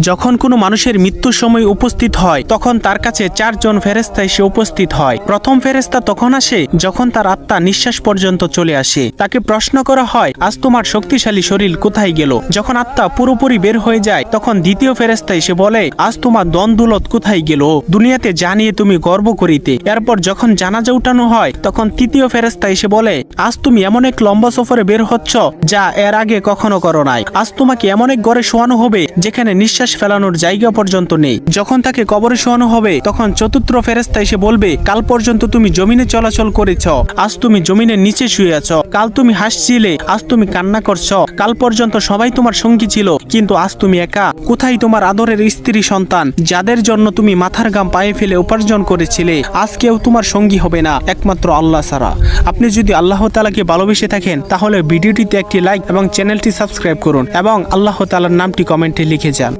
যখন কোনো মানুষের মৃত্যুর সময় উপস্থিত হয় তখন তার কাছে 4 জন ফেরেশতা এসে উপস্থিত হয়। প্রথম ফেরেশতা তখন আসে যখন তার আত্মা নিঃশ্বাস পর্যন্ত চলে আসে। তাকে প্রশ্ন করা হয়, আজ তোমার শক্তিশালী শরীর কোথায় গেল? যখন আত্মা পুরোপুরি বের হয়ে যায় তখন দ্বিতীয় ফেরেশতা এসে বলে, আজ তোমার দন-দৌলত কোথায় গেল? দুনিয়াতে জানিয়ে তুমি গর্ব করিতে। এরপর যখন জানাজা উঠানো হয় তখন তৃতীয় ফেরেশতা এসে বলে, আজ তুমি এমন এক লম্বা সফরে বের হচ্ছ যা এর আগে কখনো করো নাই। আজ তোমাকে এমন এক ঘরে শোয়ানো হবে যেখানে নিঃশ্বাস ফেলানোর জায়গা পর্যন্ত নেই। যখন তাকে কবরে শোয়ানো হবে তখন চতুর্থ ফেরেশতা এসে বলবে, কাল পর্যন্ত তুমি জমিনে চলাচল করেছ, আজ তুমি জমিনের নিচে শুয়ে আছো। কাল তুমি হাসছিলে, আজ তুমি কান্না করছো। কাল পর্যন্ত সবাই তোমার সঙ্গী ছিল, কিন্তু আজ তুমি একা। কোথায় তোমার আদরের স্ত্রী সন্তান যাদের জন্য তুমি মাথার ঘাম পায়ে ফেলে উপার্জন করেছিলে? আজ কেউ তোমার সঙ্গী হবে না একমাত্র আল্লাহ ছাড়া। আপনি যদি আল্লাহ তাআলাকে ভালোবেসে থাকেন তাহলে ভিডিওটিতে একটি লাইক এবং চ্যানেলটি সাবস্ক্রাইব করুন এবং আল্লাহ তাআলার নামটি কমেন্টে লিখে যান।